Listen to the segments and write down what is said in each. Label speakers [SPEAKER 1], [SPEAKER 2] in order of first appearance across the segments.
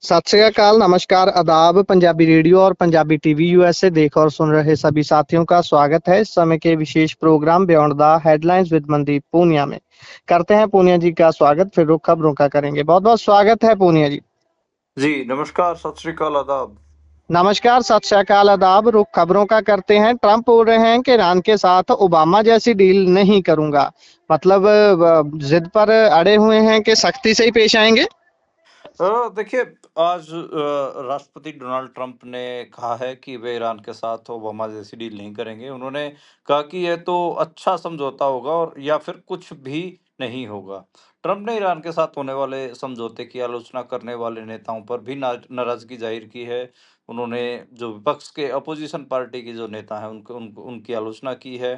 [SPEAKER 1] सत श्री अकाल, नमस्कार, आदाब। पंजाबी रेडियो और पंजाबी टीवी यूएसए देख और सुन रहे सभी साथियों का स्वागत है इस समय के विशेष programme beyond the headlines with Mandeep Punia में। करते हैं पूनिया जी का स्वागत, फिर रुख खबरों का करेंगे। बहुत बहुत स्वागत है पूनिया जी।
[SPEAKER 2] जी, नमस्कार, सत श्री अकाल, आदाब।
[SPEAKER 1] नमस्कार, सत श्री अकाल, आदाब। रुख खबरों का करते हैं। ट्रंप बोल रहे हैं कि ईरान के साथ ओबामा जैसी डील नहीं करूंगा। मतलब जिद पर अड़े हुए हैं कि सख्ती से ही पेश आएंगे।
[SPEAKER 2] देखिए, आज राष्ट्रपति डोनाल्ड ट्रंप ने कहा है कि वे ईरान के साथ ओबामा जैसी डील नहीं करेंगे। उन्होंने कहा कि यह तो अच्छा समझौता होगा और या फिर कुछ भी नहीं होगा। ट्रंप ने ईरान के साथ होने वाले समझौते की आलोचना करने वाले नेताओं पर भी नाराजगी जाहिर की है। उन्होंने जो विपक्ष के अपोजिशन पार्टी के जो नेता हैं उनकी आलोचना की है।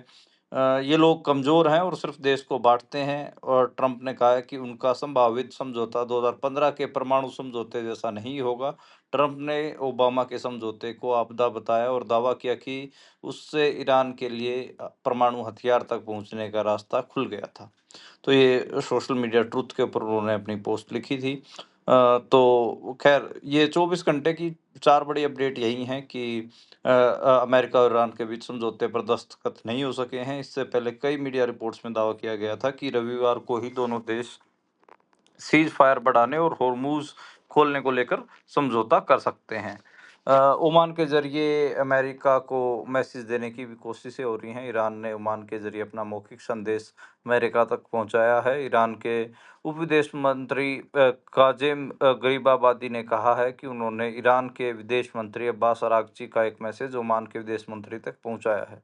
[SPEAKER 2] ये लोग कमज़ोर हैं और सिर्फ देश को बाँटते हैं। और ट्रंप ने कहा है कि उनका संभावित समझौता 2015 के परमाणु समझौते जैसा नहीं होगा। ट्रंप ने ओबामा के समझौते को आपदा बताया और दावा किया कि उससे ईरान के लिए परमाणु हथियार तक पहुंचने का रास्ता खुल गया था। तो ये सोशल मीडिया ट्रुथ के ऊपर उन्होंने अपनी पोस्ट लिखी थी। तो खैर ये 24 घंटे की 4 बड़ी अपडेट यही हैं कि अमेरिका और ईरान के बीच समझौते पर दस्तखत नहीं हो सके हैं। इससे पहले कई मीडिया रिपोर्ट्स में दावा किया गया था कि रविवार को ही दोनों देश सीज फायर बढ़ाने और होर्मुज खोलने को लेकर समझौता कर सकते हैं। ओमान के जरिए अमेरिका को मैसेज देने की भी कोशिशें हो रही हैं। ईरान ने ओमान के जरिए अपना मौखिक संदेश अमेरिका तक पहुंचाया है। ईरान के उप विदेश मंत्री काजेम गरीबाबादी ने कहा है कि उन्होंने ईरान के विदेश मंत्री अब्बास अरागची का एक मैसेज ओमान के विदेश मंत्री तक पहुंचाया है।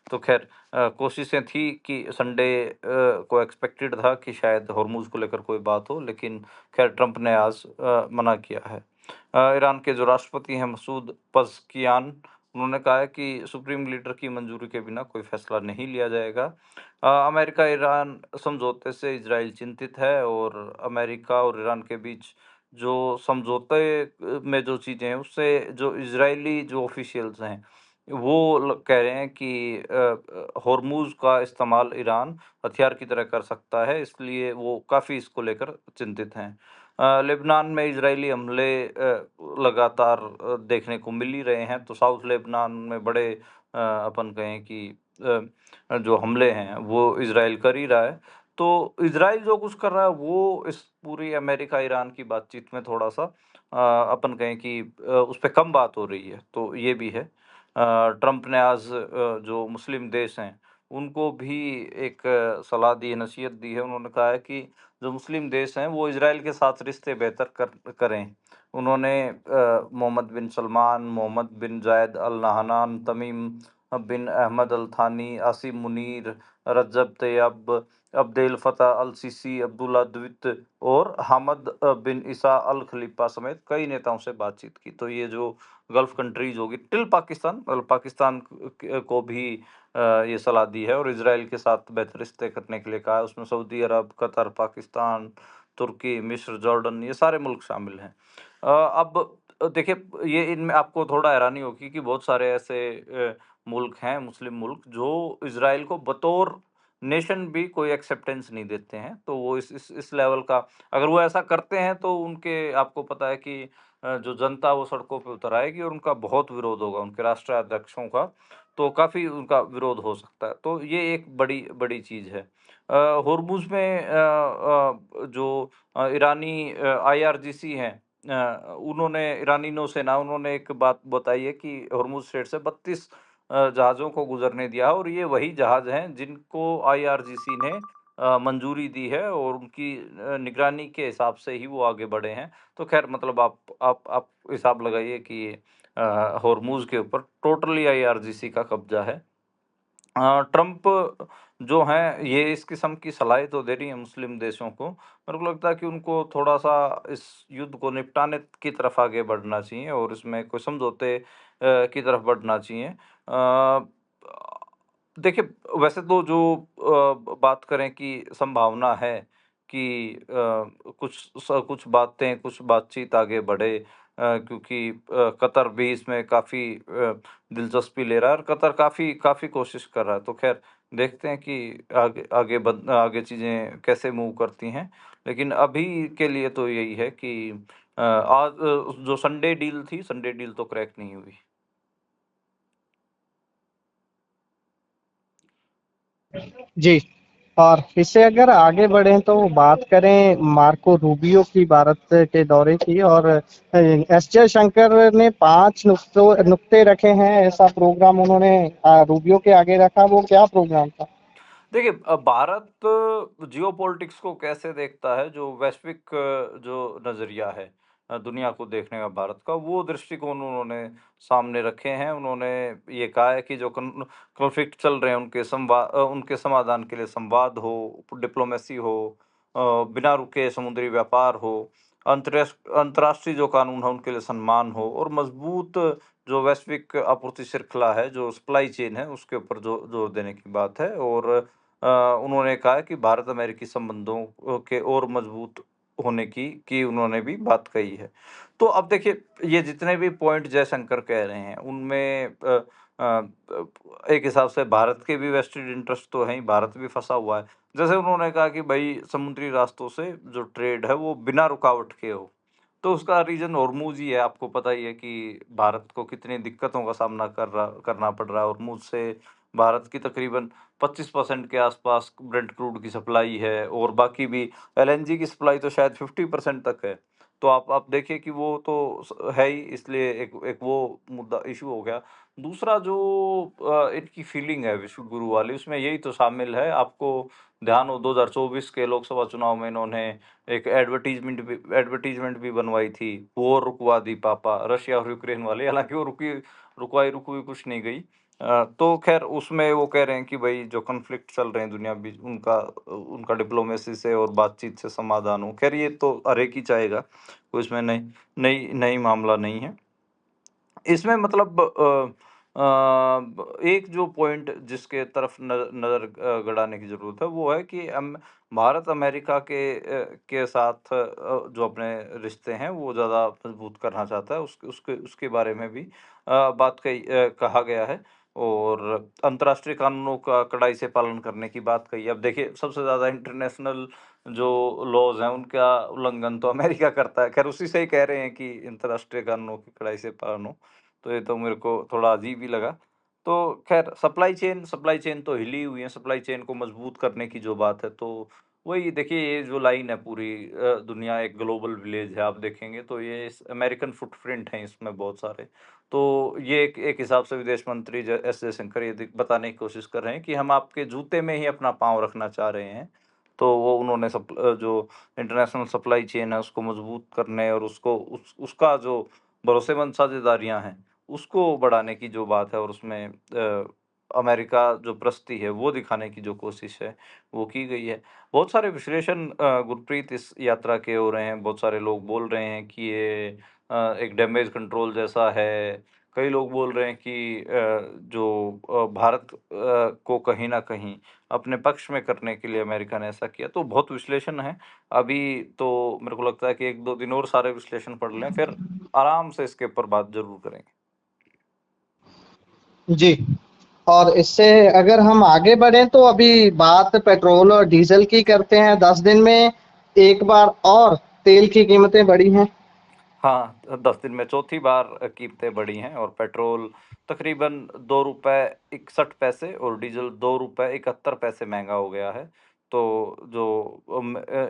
[SPEAKER 2] तो खैर कोशिशें थी कि संडे को एक्सपेक्टेड था कि शायद हॉर्मूज को लेकर कोई बात हो, लेकिन खैर ट्रंप ने आज मना किया है। ईरान के जो राष्ट्रपति हैं मसूद पज़कियान, उन्होंने कहा है कि सुप्रीम लीडर की मंजूरी के बिना कोई फैसला नहीं लिया जाएगा। अमेरिका ईरान समझौते से इजराइल चिंतित है और अमेरिका और ईरान के बीच जो समझौते में जो चीज़ें हैं उससे जो इजरायली जो ऑफिशियल्स हैं वो कह रहे हैं कि होर्मुज का इस्तेमाल ईरान हथियार की तरह कर सकता है, इसलिए वो काफ़ी इसको लेकर चिंतित हैं। लेबनान में इजरायली हमले लगातार देखने को मिल ही रहे हैं। तो साउथ लेबनान में बड़े अपन कहें कि जो हमले हैं वो इजराइल कर ही रहा है। तो इजराइल जो कुछ कर रहा है वो इस पूरी अमेरिका ईरान की बातचीत में थोड़ा सा अपन कहें कि उस पर कम बात हो रही है, तो ये भी है। ट्रंप ने आज जो मुस्लिम देश हैं उनको भी एक सलाह दी है, नसीहत दी है। उन्होंने कहा है कि जो मुस्लिम देश हैं वो इजराइल के साथ रिश्ते बेहतर करें। उन्होंने मोहम्मद बिन सलमान, मोहम्मद बिन जायद अल नहयान, तमीम बिन अहमद अल थानी, आसिम मुनीर, रजब तैयब, अब्देल फतह अल सीसी, अब्दुल्ला द्वित और हामद बिन ईसा अल खलीफा समेत कई नेताओं से बातचीत की। तो ये जो गल्फ कंट्रीज होगी टिल पाकिस्तान, पाकिस्तान को भी ये सलाह दी है और इसराइल के साथ बेहतर रिश्ते करने के लिए कहा है। उसमें सऊदी अरब, कतर, पाकिस्तान, तुर्की, मिस्र, जॉर्डन ये सारे मुल्क शामिल हैं। अब देखिए, ये इनमें आपको थोड़ा हैरानी होगी कि बहुत सारे ऐसे मुल्क हैं, मुस्लिम मुल्क, जो इसराइल को बतौर नेशन भी कोई एक्सेप्टेंस नहीं देते हैं। तो वो इस लेवल का अगर वो ऐसा करते हैं तो उनके आपको पता है कि जो जनता वो सड़कों पे उतर आएगी और उनका बहुत विरोध होगा, उनके राष्ट्रीय अध्यक्षों का। तो काफ़ी उनका विरोध हो सकता है। तो ये एक बड़ी बड़ी चीज़ है। होर्मुज़ में जो ईरानी आईआरजीसी हैं, उन्होंने ईरानी नौसेना उन्होंने एक बात बताई है कि होर्मुज़ स्ट्रेट से 32 जहाज़ों को गुजरने दिया है और ये वही जहाज़ हैं जिनको आईआरजीसी ने मंजूरी दी है और उनकी निगरानी के हिसाब से ही वो आगे बढ़े हैं। तो खैर मतलब आप हिसाब लगाइए कि होर्मुज़ के ऊपर टोटली आईआरजीसी का कब्जा है। ट्रंप जो हैं ये इस किस्म की सलाहें तो दे रही हैं मुस्लिम देशों को। मेरे को लगता है कि उनको थोड़ा-सा इस युद्ध को निपटाने की तरफ आगे बढ़ना चाहिए और इसमें कोई समझौते की तरफ बढ़ना चाहिए। देखिए, वैसे तो जो बात करें कि संभावना है कि कुछ बातें, कुछ बातचीत आगे बढ़े, क्योंकि कतर भी इसमें काफ़ी दिलचस्पी ले रहा है और कतर काफ़ी काफ़ी कोशिश कर रहा है। तो ख़ैर देखते हैं कि आगे चीज़ें कैसे मूव करती हैं। लेकिन अभी के लिए तो यही है कि आज जो संडे डील तो क्रैक नहीं हुई।
[SPEAKER 1] जी। और इससे अगर आगे बढ़ें तो बात करें मार्को रूबियो की भारत के दौरे की, और एस जयशंकर ने 5 नुक्ते रखे हैं, ऐसा प्रोग्राम उन्होंने रूबियो के आगे रखा। वो क्या प्रोग्राम था?
[SPEAKER 2] देखिए, भारत जियोपॉलिटिक्स को कैसे देखता है, जो वैश्विक जो नज़रिया है दुनिया को देखने का भारत का, वो दृष्टिकोण उन्होंने सामने रखे हैं। उन्होंने ये कहा है कि जो कॉन्फ्लिक्ट चल रहे हैं उनके समाधान के लिए संवाद हो, डिप्लोमेसी हो, बिना रुके समुद्री व्यापार हो, अंतर्राष्ट्रीय जो कानून है उनके लिए सम्मान हो, और मजबूत जो वैश्विक आपूर्ति श्रृंखला है, जो सप्लाई चेन है, उसके ऊपर जोर देने की बात है। और उन्होंने कहा है कि भारत अमेरिकी संबंधों के और मजबूत होने की उन्होंने भी बात कही है। तो अब देखिए, ये जितने भी पॉइंट जयशंकर कह रहे हैं उनमें एक हिसाब से भारत के भी वेस्टेड इंटरेस्ट तो हैं ही, भारत भी फंसा हुआ है। जैसे उन्होंने कहा कि भाई समुद्री रास्तों से जो ट्रेड है वो बिना रुकावट के हो, तो उसका रीज़न हॉर्मूज़ ही है। आपको पता ही है कि भारत को कितनी दिक्कतों का सामना करना पड़ रहा है। हॉर्मूज़ से भारत की तकरीबन 25% के आसपास ब्रेंट क्रूड की सप्लाई है, और बाकी भी एलएनजी की सप्लाई तो शायद 50% तक है। तो आप देखिए कि वो तो है ही, इसलिए एक एक वो मुद्दा इशू हो गया। दूसरा जो इनकी फीलिंग है विश्व गुरु वाली, उसमें यही तो शामिल है। आपको ध्यान हो 2024 के लोकसभा चुनाव में इन्होंने एक एडवर्टाइज़मेंट भी बनवाई थी, वॉर रुकवा दी पापा, रशिया और यूक्रेन वाली। हालाँकि वो रुकवाई कुछ नहीं गई। तो ख़ैर उसमें वो कह रहे हैं कि भई जो कॉन्फ्लिक्ट चल रहे हैं दुनिया बीच उनका उनका डिप्लोमेसी से और बातचीत से समाधान हो। ख़ैर ये तो हर एक ही चाहेगा, कोई इसमें नई नई नई मामला नहीं है। इसमें मतलब एक जो पॉइंट जिसके तरफ नज़र गड़ाने की ज़रूरत है, वो है कि भारत अमेरिका के साथ जो अपने रिश्ते हैं, वो ज़्यादा मज़बूत करना चाहता है। उसके उसके उसके बारे में भी कहा गया है, और अंतर्राष्ट्रीय कानूनों का कड़ाई से पालन करने की बात कही है। अब देखिए, सबसे ज़्यादा इंटरनेशनल जो लॉज़ हैं, उनका उल्लंघन तो अमेरिका करता है। ख़ैर उसी से ही कह रहे हैं कि अंतर्राष्ट्रीय कानूनों की कड़ाई से पालन हो। तो ये तो मेरे को थोड़ा अजीब ही लगा। तो ख़ैर सप्लाई चेन तो हिली हुई है, सप्लाई चेन को मज़बूत करने की जो बात है, तो वही देखिए, ये जो लाइन है पूरी दुनिया एक ग्लोबल विलेज है, आप देखेंगे तो ये इस अमेरिकन फुटप्रिंट हैं इसमें बहुत सारे। तो ये एक एक हिसाब से विदेश मंत्री एस जयशंकर ये बताने की कोशिश कर रहे हैं कि हम आपके जूते में ही अपना पाँव रखना चाह रहे हैं। तो वो उन्होंने जो इंटरनेशनल सप्लाई चेन है उसको मज़बूत करने, और उसका जो भरोसेमंद साझेदारियाँ हैं, उसको बढ़ाने की जो बात है, और उसमें अमेरिका जो प्रस्ती है, वो दिखाने की जो कोशिश है, वो की गई है। बहुत सारे विश्लेषण गुरप्रीत इस यात्रा के हो रहे हैं। बहुत सारे लोग बोल रहे हैं कि ये एक डैमेज कंट्रोल जैसा है। कई लोग बोल रहे हैं कि जो भारत को कहीं न कहीं अपने पक्ष में करने के लिए अमेरिका ने ऐसा किया। तो बहुत विश्लेषण हैं। अभी तो मेरे को लगता है कि 1-2 दिन और सारे विश्लेषण पढ़ लें, फिर आराम से इसके ऊपर बात ज़रूर करेंगे।
[SPEAKER 1] जी। और इससे अगर हम आगे बढ़ें तो अभी बात पेट्रोल और डीजल की करते हैं। 10 दिन में एक बार और तेल की कीमतें बढ़ी हैं।
[SPEAKER 2] हाँ, 10 दिन में चौथी बार कीमतें बढ़ी हैं, और पेट्रोल तकरीबन ₹2.61 और डीज़ल ₹2.71 महँगा हो गया है। तो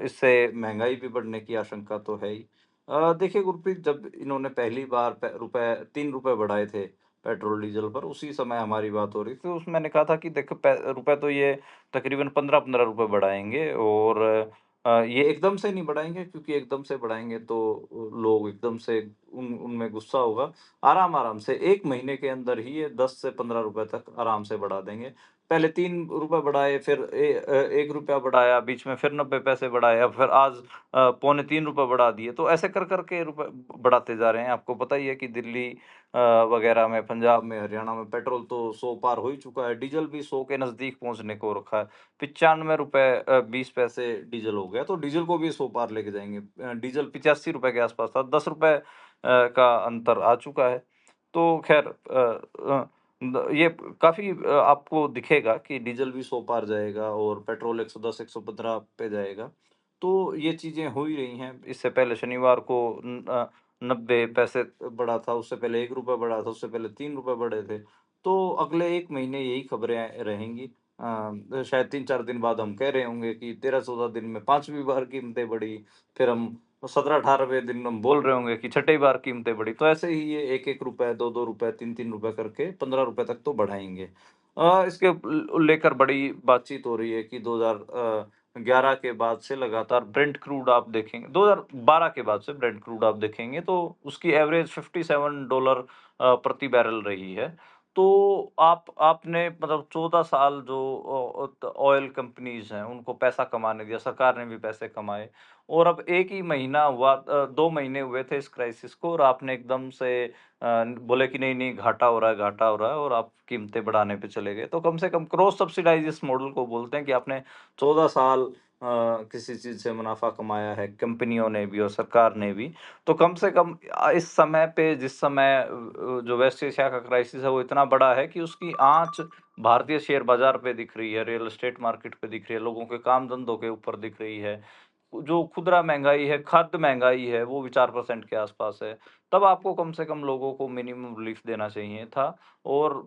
[SPEAKER 2] इससे महँगाई भी बढ़ने की आशंका तो है ही। देखिए गुरप्रीत, जब इन्होंने पहली बार ₹3 बढ़ाए थे पेट्रोल डीज़ल पर, उसी समय हमारी बात हो रही थी। तो उसमें मैंने कहा था कि देखो, रुपए तो ये तकरीबन ₹15-15 बढ़ाएँगे, और ये एकदम से नहीं बढ़ाएँगे, क्योंकि एकदम से बढ़ाएँगे तो लोग एकदम से उनमें गुस्सा होगा। आराम-आराम से 1 महीने के अंदर ही ये 10 से ₹15 तक आराम से बढ़ा देंगे। पहले ₹3 बढ़ाए, फिर ₹1 बढ़ाया, बीच में फिर 90 पैसे बढ़ाए, अब फिर आज पौने ₹3 बढ़ा दिए। तो ऐसे कर के रुपए बढ़ाते जा रहे हैं। आपको पता ही है कि दिल्ली वगैरह में, पंजाब में, हरियाणा में पेट्रोल तो 100 पार हो ही चुका है। डीज़ल भी 100 के नज़दीक पहुँचने को रखा है। ₹95 20 पैसे डीज़ल हो गया, तो डीज़ल को भी 100 पार लेके जाएँगे। डीज़ल ₹85 के आसपास था, ₹10 का अंतर आ चुका है। तो ख़ैर ये काफ़ी आपको दिखेगा कि डीज़ल भी 100 पार जाएगा, और पेट्रोल 110-115 पे जाएगा। तो ये चीज़ें हो ही रही हैं। इससे पहले शनिवार को 90 पैसे बढ़ा था, उससे पहले ₹1 बढ़ा था, उससे पहले ₹3 बढ़े थे। तो अगले 1 महीने यही खबरें रहेंगी। शायद 3-4 दिन बाद हम कह रहे होंगे कि 13-14 दिन में 5वीं बार कीमतें बढ़ी, फिर हम 17-18वें दिन हम बोल रहे होंगे कि छठी बार कीमतें बढ़ी। तो ऐसे ही ये ₹1-1, ₹2-2, ₹3-3 करके ₹15 तक तो बढ़ाएँगे। इसके लेकर बड़ी बातचीत हो रही है कि 2011 के बाद से लगातार ब्रेंट क्रूड आप देखेंगे, 2012 के बाद से ब्रेंट क्रूड आप देखेंगे तो उसकी एवरेज $57 प्रति बैरल रही है। तो आपने मतलब 14 साल जो ऑयल कंपनीज़ हैं, उनको पैसा कमाने दिया, सरकार ने भी पैसे कमाए और अब 1 ही महीना हुआ, 2 महीने हुए थे इस क्राइसिस को और आपने एकदम से बोले कि नहीं-नहीं घाटा हो रहा है, घाटा हो रहा है और आप कीमतें बढ़ाने पे चले गए। तो कम से कम क्रॉस सब्सिडाइज़ इस मॉडल को बोलते हैं कि आपने 14 साल किसी चीज़ से मुनाफ़ा कमाया है, कंपनियों ने भी और सरकार ने भी। तो कम से कम इस समय पे जिस समय जो वेस्ट एशिया का क्राइसिस है वो इतना बड़ा है कि उसकी आँच भारतीय शेयर बाज़ार पे दिख रही है, रियल एस्टेट मार्केट पे दिख रही है, लोगों के काम-धंधों के ऊपर दिख रही है। जो खुदरा महँगाई है, खाद्य महँगाई है, वो भी 4% के आस-पास है। तब आपको कम से कम लोगों को मिनिमम रिलीफ़ देना चाहिए था और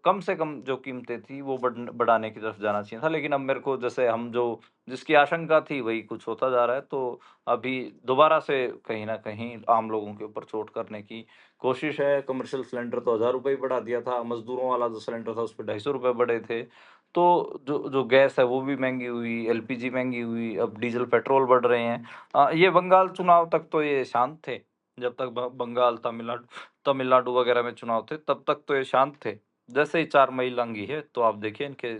[SPEAKER 2] कम से कम जो कीमतें थी वो बढ़ाने की तरफ जाना चाहिए था। लेकिन अब मेरे को जैसे हम जो जिसकी आशंका थी वही कुछ होता जा रहा है, तो अभी दोबारा से कहीं न कहीं आम लोगों के ऊपर चोट करने की कोशिश है। कमर्शियल सिलेंडर तो ₹1000 ही बढ़ा दिया था, मज़दूरों वाला जो सिलेंडर था उसपे ₹250 बढ़े थे। तो जो जो गैस है वो भी महँगी हुई, एलपीजी महँगी हुई, अब डीज़ल, पेट्रोल बढ़ रहे हैं। ये बंगाल चुनाव तक तो ये शांत थे। जब तक ब बंगाल, तमिलनाडु वगैरह में चुनाव थे, तब तक तो ये शांत थे। जैसे ही 4 मई लंघी है, तो आप देखिए इनके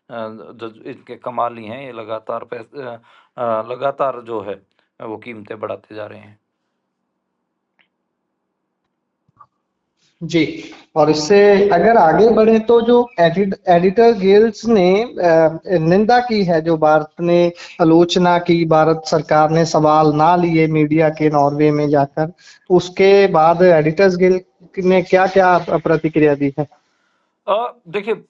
[SPEAKER 2] जो इनके कमाल ही हैं, ये लगातार जो है वो कीमतें बढ़ाते जा रहे हैं।
[SPEAKER 1] जी। और इससे अगर आगे बढ़े तो जो एडिटर गिल्ड्स ने निंदा की है, जो भारत ने आलोचना की, भारत सरकार ने सवाल ना लिए मीडिया के नॉर्वे में जाकर, उसके बाद एडिटर्स गिल्ड ने क्या-क्या प्रतिक्रिया दी है?
[SPEAKER 2] देखिए,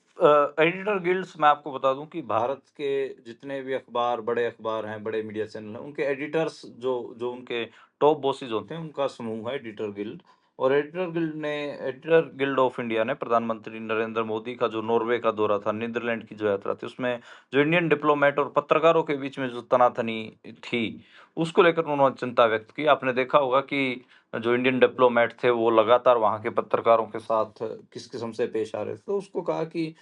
[SPEAKER 2] एडिटर गिल्ड्स मैं आपको बता दूँ कि भारत के जितने भी बड़े अखबार हैं, बड़े मीडिया चैनल हैं, उनके एडिटर्स जो जो उनके टॉप बॉसेस होते हैं, उनका समूह है एडिटर गिल्ड। और एडिटर गिल्ड ऑफ इंडिया ने प्रधानमंत्री नरेंद्र मोदी का जो नॉर्वे का दौरा था, नीदरलैंड की जो यात्रा थी, उसमें जो इंडियन डिप्लोमेट और पत्रकारों के बीच में जो तनातनी थी, उसको लेकर उन्होंने चिंता व्यक्त की। आपने देखा होगा कि जो इंडियन डिप्लोमेट थे वो लगातार वहाँ के पत्रकारों के साथ किस किस्म से पेश आ रहे थे। तो उसको कहा कि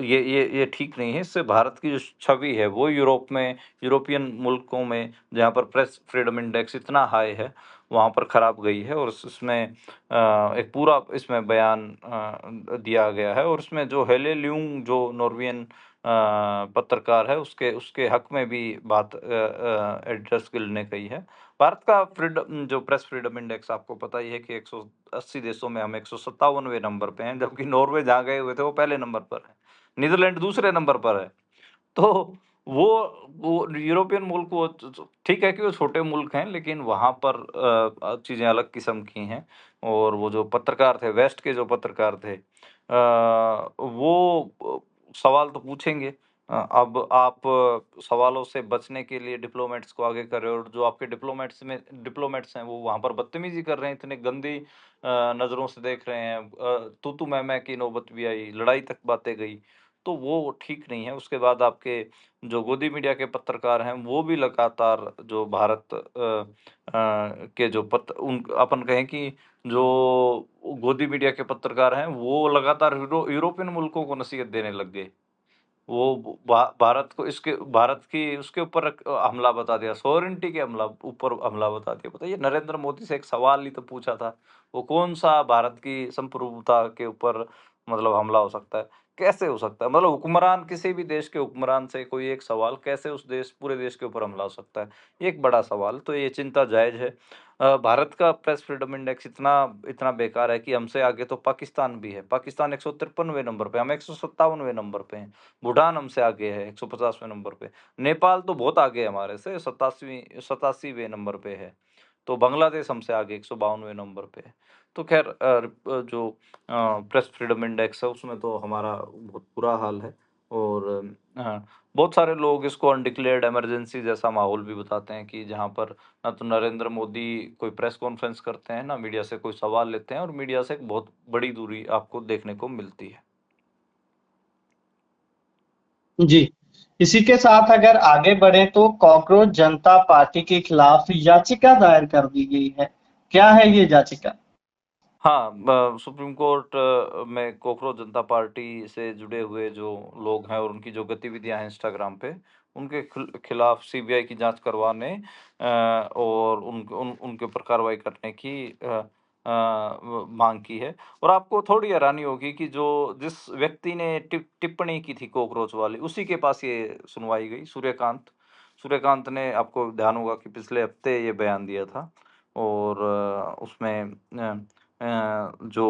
[SPEAKER 2] ये ठीक नहीं है। इससे भारत की जो छवि है वो यूरोपियन मुल्कों में जहाँ पर प्रेस फ्रीडम इंडेक्स इतना हाई है, वहाँ पर खराब गई है और इसमें एक पूरा इसमें बयान दिया गया है और उसमें जो हेले ल्यूंग जो नॉर्वेजियन पत्रकार है उसके उसके हक में भी बात एडिटर्स गिल्ड ने कही है। भारत का जो प्रेस फ्रीडम इंडेक्स आपको पता ही है कि 180 देशों में हम 157वें नंबर पे हैं, जबकि नॉर्वे जहाँ गए हुए थे वो पहले नंबर पर है, नीदरलैंड दूसरे नंबर पर है। तो वो वो यूरोपियन मुल्क वो ठीक है कि वो छोटे मुल्क हैं, लेकिन वहाँ पर चीज़ें अलग किस्म की हैं और वो जो पत्रकार थे, वेस्ट के जो पत्रकार थे, वो सवाल तो पूछेंगे। अब आप सवालों से बचने के लिए डिप्लोमेट्स को आगे कर रहे हो और जो आपके डिप्लोमेट्स हैं वो वहाँ पर बदतमीज़ी कर रहे हैं, इतने गंदी नज़रों से देख रहे हैं। तू-तू मैं-मैं की नौबत भी आई, लड़ाई तक बातें गई, तो वो ठीक नहीं है। उसके बाद आपके जो गोदी मीडिया के पत्रकार हैं, वो भी लगातार जो भारत के जो उन अपन कहें कि जो गोदी मीडिया के पत्रकार हैं, वो लगातार यूरोपियन मुल्कों को नसीहत देने लग गए। वो भारत को इसके भारत की उसके ऊपर हमला बता दिया, सॉवरेनिटी के ऊपर हमला बता दिया। बताइए, नरेंद्र मोदी से एक सवाल ही तो पूछा था, वो कौन-सा भारत की संप्रभुता के ऊपर मतलब हमला हो सकता है? कैसे हो सकता है? मतलब हुक्मरान किसी भी देश के हुक्मरान से कोई एक सवाल कैसे उस पूरे देश के ऊपर हमला हो सकता है? ये एक बड़ा सवाल, तो ये चिंता जायज़ है। भारत का प्रेस फ्रीडम इंडेक्स इतना इतना बेकार है कि हमसे आगे तो पाकिस्तान भी है। पाकिस्तान 153वें नंबर पे, हम 157वें नंबर पे हैं। भूटान हमसे आगे है 150वें नंबर पे। नेपाल तो बहुत आगे है हमारे से 87वें नंबर पे है। तो बांग्लादेश हमसे आगे 152वें नंबर पे है। तो ख़ैर जो प्रेस फ्रीडम इंडेक्स है उसमें तो हमारा बहुत बुरा हाल है और हाँ, बहुत सारे लोग इसको अनडिक्लेयर्ड इमरजेंसी जैसा माहौल भी बताते हैं कि जहाँ पर ना तो नरेंद्र मोदी कोई प्रेस कॉन्फ्रेंस करते हैं, ना मीडिया से कोई सवाल लेते हैं और मीडिया से एक बहुत बड़ी दूरी आपको देखने को मिलती है।
[SPEAKER 1] जी। इसी के साथ अगर आगे बढ़े तो कॉकरोच जनता पार्टी के खिलाफ याचिका दायर कर दी गई है। क्या है ये याचिका?
[SPEAKER 2] हाँ, सुप्रीम कोर्ट में कोकरोच जनता पार्टी से जुड़े हुए जो लोग हैं और उनकी जो गतिविधियां हैं इंस्टाग्राम पे, उनके खिलाफ सीबीआई की जांच करवाने और उनके ऊपर कार्रवाई करने की मांग की है। और आपको थोड़ी हैरानी होगी कि जो जिस व्यक्ति ने टिप्पणी की थी कोकरोच वाली, उसी के पास ये सुनवाई गई। सूर्यकांत सूर्यकांत ने, आपको ध्यान होगा कि पिछले हफ्ते ये बयान दिया था और उसमें जो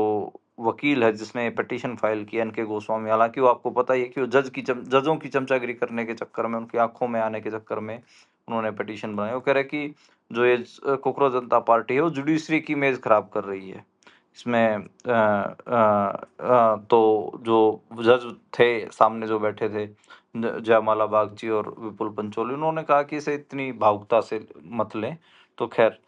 [SPEAKER 2] वकील है जिसने पिटीशन फाइल किया एनके गोस्वामी, हालांकि वो आपको पता ही है कि वो जजों की चमचागिरी करने के चक्कर में, उनकी आंखों में आने के चक्कर में उन्होंने पिटीशन बनाया। वो कह रहे कि जो ये कोकरोच जनता पार्टी है वो जुडिशरी की इमेज खराब कर रही है। इसमें तो जो जज थे सामने जो बैठे थे, जयमाला बागची और विपुल पंचोली, उन्होंने कहा कि इसे इतनी भावुकता से मत लें। तो खैर,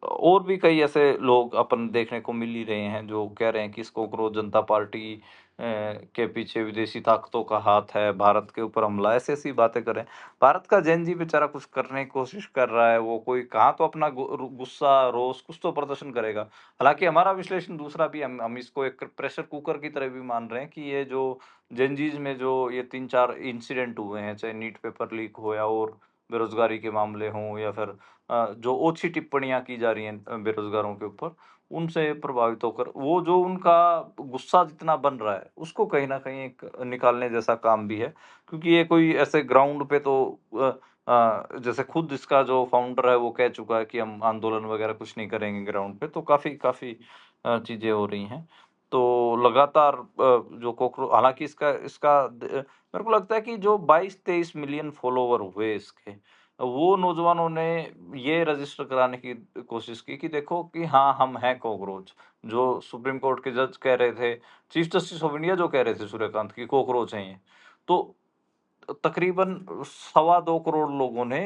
[SPEAKER 2] और भी कई ऐसे लोग अपन देखने को मिल ही रहे हैं जो कह रहे हैं कि इस कोकरोच जनता पार्टी के पीछे विदेशी ताकतों का हाथ है, भारत के ऊपर हमला, ऐसी ऐसी बातें करें। भारत का जेन जी बेचारा कुछ करने की कोशिश कर रहा है, वो कोई कहाँ तो अपना गुस्सा, रोष कुछ तो प्रदर्शन करेगा। हालांकि हमारा विश्लेषण दूसरा भी, हम इसको एक प्रेशर कुकर की तरह भी मान रहे हैं कि ये जो जेनजीज में जो ये 3-4 इंसिडेंट हुए हैं, चाहे नीट पेपर लीक हो या और बेरोजगारी के मामले हों या फिर जो ओछी टिप्पणियां की जा रही हैं बेरोजगारों के ऊपर, उनसे प्रभावित होकर वो जो उनका गुस्सा जितना बन रहा है उसको कहीं ना कहीं एक निकालने जैसा काम भी है। क्योंकि ये कोई ऐसे ग्राउंड पे तो जैसे खुद इसका जो फाउंडर है वो कह चुका है कि हम आंदोलन वगैरह कुछ नहीं करेंगे ग्राउंड पे, तो काफी काफी चीजें हो रही हैं। तो लगातार जो कोकरो, हालांकि इसका इसका मेरे को लगता है कि जो 22-23 मिलियन फॉलोवर हुए इसके, वो नौजवानों ने ये रजिस्टर कराने की कोशिश की कि देखो कि हाँ, हम हैं कॉकरोच। जो सुप्रीम कोर्ट के जज कह रहे थे, चीफ जस्टिस ऑफ इंडिया जो कह रहे थे सूर्यकांत की कॉकरोच हैं ये, तो तकरीबन 2.25 करोड़ लोगों ने,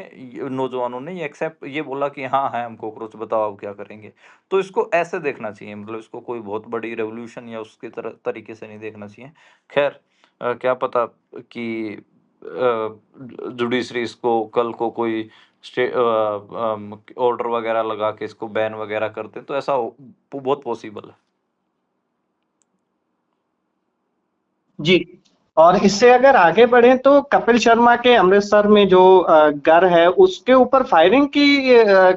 [SPEAKER 2] नौजवानों ने ये एक्सेप्ट, ये बोला कि हाँ है हम कॉकरोच, बताओ आप क्या करेंगे। तो इसको ऐसे देखना चाहिए, मतलब इसको कोई बहुत बड़ी रेवोल्यूशन या उसके तरह तरीके से नहीं देखना चाहिए। खैर, क्या पता कि जुडिशरी इसको कल को कोई ऑर्डर वगैरह लगा के इसको बैन वगैरह करते, तो ऐसा बहुत पॉसिबल है।
[SPEAKER 1] जी। और इससे अगर आगे बढ़े तो कपिल शर्मा के अमृतसर में जो घर है उसके ऊपर फायरिंग की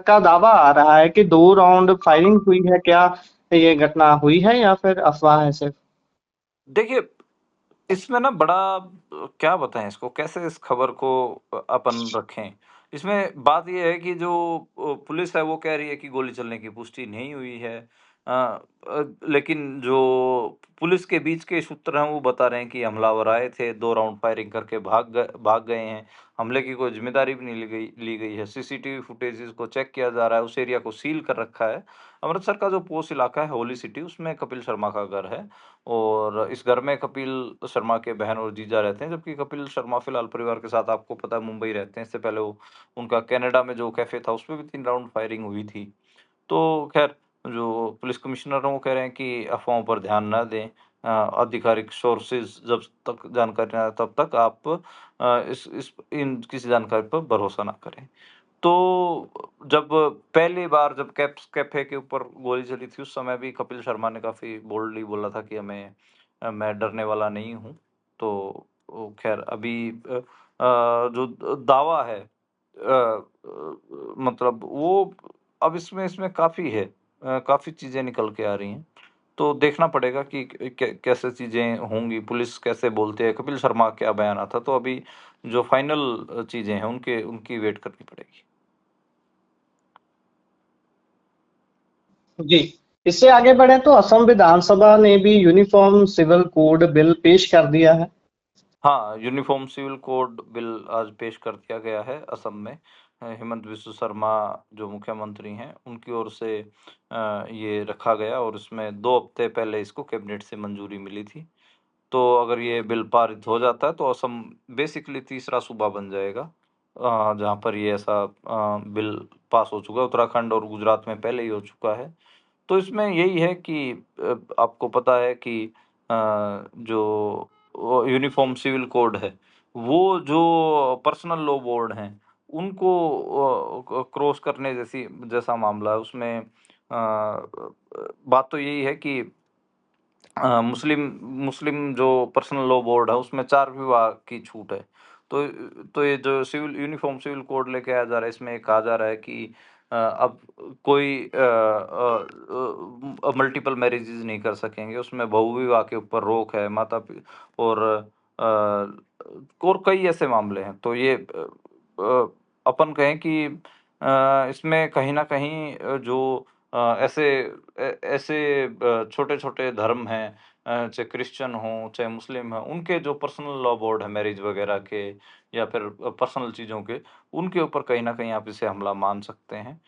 [SPEAKER 1] का दावा आ रहा है कि 2 राउंड फायरिंग हुई है। क्या ये घटना हुई है या फिर अफवाह है सिर्फ?
[SPEAKER 2] देखिए, इसमें ना बड़ा क्या बताएं, इसको कैसे इस खबर को अपन रखें। इसमें बात ये है कि जो पुलिस है वो कह रही है कि गोली चलने की पुष्टि नहीं हुई है। लेकिन जो पुलिस के बीच के सूत्र हैं वो बता रहे हैं कि हमलावर आए थे, 2 राउंड फायरिंग करके भाग गए हैं। हमले की कोई जिम्मेदारी भी नहीं ली गई है। सीसीटीवी फुटेजेस को चेक किया जा रहा है, उस एरिया को सील कर रखा है। अमृतसर का जो पोस्ट इलाका है होली सिटी, उसमें कपिल शर्मा का घर है और इस घर में कपिल शर्मा के बहन और जीजा रहते हैं, जबकि कपिल शर्मा फिलहाल परिवार के साथ, आपको पता है, मुंबई रहते हैं। इससे पहले वो उनका कनाडा में जो कैफे था उसमें भी 3 राउंड फायरिंग हुई थी। तो खैर, जो पुलिस कमिश्नर हैं वो कह रहे हैं कि अफवाहों पर ध्यान न दें। आधिकारिक सोर्सेज जब तक जानकारी ना आए तब तक आप इस इन किसी जानकारी पर भरोसा ना करें। तो जब पहली बार जब कैफ़े के ऊपर गोली चली थी, उस समय भी कपिल शर्मा ने काफ़ी बोल्डली बोला था कि मैं डरने वाला नहीं हूँ। तो ख़ैर अभी जो दावा है, मतलब वो अब इसमें इसमें काफ़ी है, काफ़ी चीज़ें निकल के आ रही हैं। तो देखना पड़ेगा कि कैसे चीज़ें होंगी, पुलिस कैसे बोलती है, कपिल शर्मा क्या बयान आता है। तो अभी जो फाइनल चीज़ें हैं उनके उनकी वेट करनी पड़ेगी।
[SPEAKER 1] जी। इससे आगे बढ़े तो असम विधानसभा ने भी यूनिफॉर्म सिविल कोड बिल पेश कर दिया है।
[SPEAKER 2] हाँ, यूनिफ़ॉर्म सिविल कोड बिल आज पेश कर दिया गया है असम में। हेमंत बिस्व शर्मा जो मुख्यमंत्री हैं, उनकी ओर से ये रखा गया और इसमें 2 हफ्ते पहले इसको कैबिनेट से मंजूरी मिली थी। तो अगर ये बिल पारित हो जाता है तो असम बेसिकली तीसरा सूबा बन जाएगा जहाँ पर ये ऐसा बिल पास हो चुका है। उत्तराखंड और गुजरात में पहले ही हो चुका है। तो इसमें यही है कि आपको पता है कि जो यूनिफॉर्म सिविल कोड है, वो जो पर्सनल लॉ बोर्ड हैं, उनको क्रॉस करने जैसा मामला है। उसमें बात तो यही है कि मुस्लिम मुस्लिम जो पर्सनल लॉ बोर्ड है उसमें 4 विभाग की छूट है। तो ये जो सिविल यूनिफॉर्म सिविल कोड लेके आया जा रहा है, इसमें ये कहा जा रहा है कि अब कोई मल्टीपल मैरिजेस नहीं कर सकेंगे। उसमें बहुविवाह के ऊपर रोक है, और और कई ऐसे मामले हैं। तो ये अपन कहें कि इसमें कहीं न कहीं जो ऐसे छोटे-छोटे धर्म हैं, चाहे क्रिश्चियन हों, चाहे मुस्लिम हों, उनके जो पर्सनल लॉ बोर्ड है मैरिज वगैरह के या फिर पर्सनल चीज़ों के, उनके ऊपर कहीं न कहीं आप इसे हमला मान सकते हैं।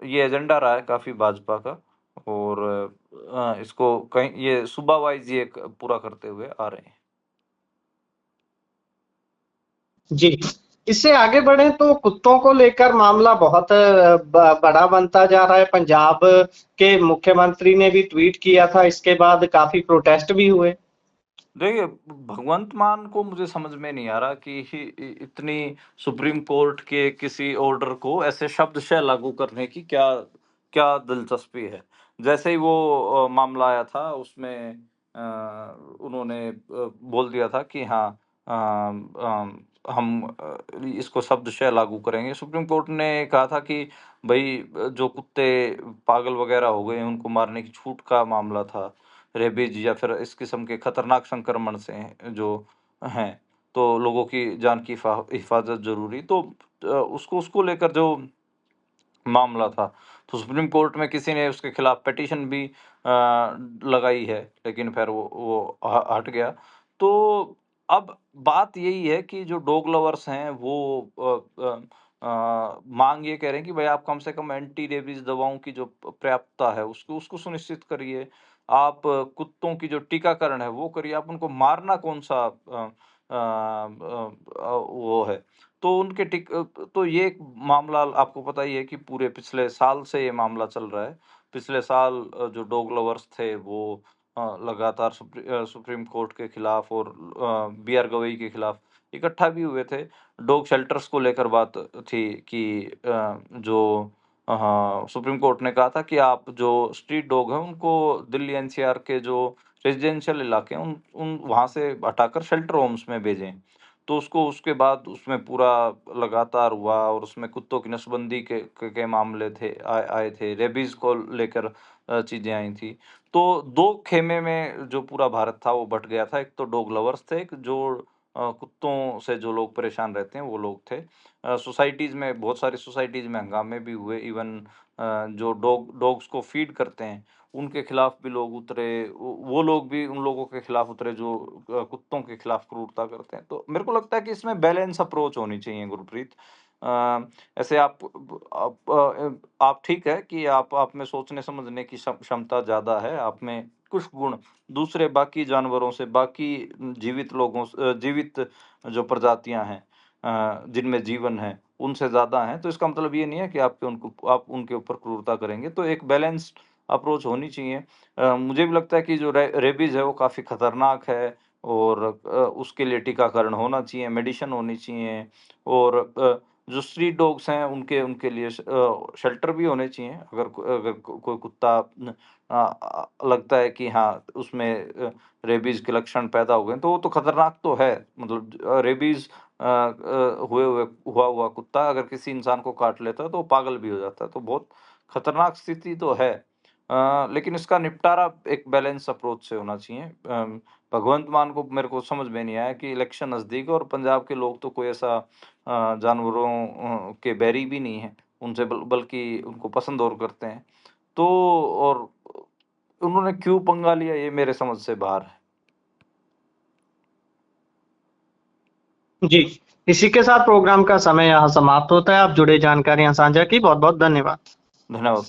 [SPEAKER 2] ये एजेंडा रहा है काफ़ी भाजपा का, और इसको कहीं ये सूबा वाइज़ ये पूरा करते हुए आ रहे हैं।
[SPEAKER 1] जी, इससे आगे बढ़े तो कुत्तों को लेकर मामला बहुत बड़ा बनता जा रहा है। पंजाब के मुख्यमंत्री ने भी ट्वीट किया था, इसके बाद काफी प्रोटेस्ट भी हुए।
[SPEAKER 2] देखिए, भगवंत मान को मुझे समझ में नहीं आ रहा कि इतनी सुप्रीम कोर्ट के किसी ऑर्डर को ऐसे शब्दशः लागू करने की क्या क्या दिलचस्पी है। जैसे ही वो मामला आया था उसमें उन्होंने बोल दिया था कि हाँ, हम इसको शब्दशः लागू करेंगे। सुप्रीम कोर्ट ने कहा था कि भाई जो कुत्ते पागल वगैरह हो गए हैं उनको मारने की छूट का मामला था। रेबीज या फिर इस किस्म के खतरनाक संक्रमण से जो हैं, तो लोगों की जान की हिफाज़त ज़रूरी। तो उसको उसको लेकर जो मामला था, तो सुप्रीम कोर्ट में किसी ने उसके खिलाफ पिटीशन भी लगाई है, लेकिन फिर वो ह हट गया। तो अब बात यही है कि जो डॉग लवर्स हैं वो माँग ये कह रहे हैं कि भाई आप कम से कम एंटी रेबीज़ दवाओं की जो पर्याप्तता है उसको उसको सुनिश्चित करिए। आप कुत्तों की जो टीकाकरण है वो करिए, आप उनको मारना कौन-सा वो है। तो तो ये एक मामला आपको पता ही है कि पूरे पिछले साल से ये मामला चल रहा है। पिछले साल जो डॉग लवर्स थे वो लगातार सुप्रीम कोर्ट के खिलाफ और बी.आर. गवई के खिलाफ इकट्ठा भी हुए थे। डॉग शेल्टर्स को लेकर बात थी कि जो सुप्रीम कोर्ट ने कहा था कि आप जो स्ट्रीट डॉग हैं उनको दिल्ली एनसीआर के जो रेज़िडेंशियल इलाके हैं उन उन वहाँ से हटाकर शेल्टर होम्स में भेजें। तो उसके बाद उसमें पूरा लगातार हुआ और उसमें कुत्तों की नसबंदी के मामले आए थे, रेबीज़ को लेकर चीज़ें आई थी। तो 2 खेमे में जो पूरा भारत था वो बँट गया था। एक तो डॉग लवर्स थे, एक जो कुत्तों से जो लोग परेशान रहते हैं वो लोग थे। सोसाइटीज़ में बहुत सारी सोसाइटीज़ में हंगामे भी हुए। इवन जो डॉग्स को फ़ीड करते हैं, उनके खिलाफ भी लोग उतरे। वो लोग भी उन लोगों के खिलाफ उतरे जो कुत्तों के खिलाफ क्रूरता करते हैं। तो मेरे को लगता है कि इसमें बैलेंस अप्रोच होनी चाहिए गुरप्रीत। ऐसे आप ठीक है कि आप में सोचने समझने की क्षमता ज़्यादा है, आप में कुछ गुण दूसरे बाकी जानवरों से, बाकी जीवित जो प्रजातियाँ हैं जिनमें जीवन है, उनसे ज़्यादा हैं। तो इसका मतलब ये नहीं है कि आप उनके ऊपर क्रूरता करेंगे। तो एक बैलेंस्ड अप्रोच होनी चाहिए। मुझे भी लगता है कि जो रेबीज़ है वो काफ़ी खतरनाक है, और उसके लिए टीकाकरण होना चाहिए, मेडिसिन होनी चाहिए, और जो स्ट्रीट डॉग्स हैं उनके उनके लिए शेल्टर भी होने चाहिए। अगर कोई कुत्ता लगता है कि हाँ, उसमें रेबीज़ के लक्षण पैदा हो गए हैं, तो वो तो खतरनाक तो है। मतलब रेबीज़ हुआ हुआ कुत्ता अगर किसी इंसान को काट लेता है तो वो पागल भी हो जाता है। तो बहुत खतरनाक स्थिति तो है। लेकिन इसका निपटारा एक बैलेंस अप्रोच से होना चाहिए। भगवंत मान को मेरे को समझ में नहीं आया कि इलेक्शन नज़दीक है और पंजाब के लोग तो कोई ऐसा जानवरों के बैरी भी नहीं हैं। उनसे बल्कि उनको पसंद और करते हैं। तो और उन्होंने क्यों पंगा लिया ये मेरे समझ से बाहर है।
[SPEAKER 1] जी, इसी के साथ प्रोग्राम का समय यहाँ समाप्त होता है। आप जुड़े जानकारियां साझा की, बहुत बहुत धन्यवाद।
[SPEAKER 2] धन्यवाद।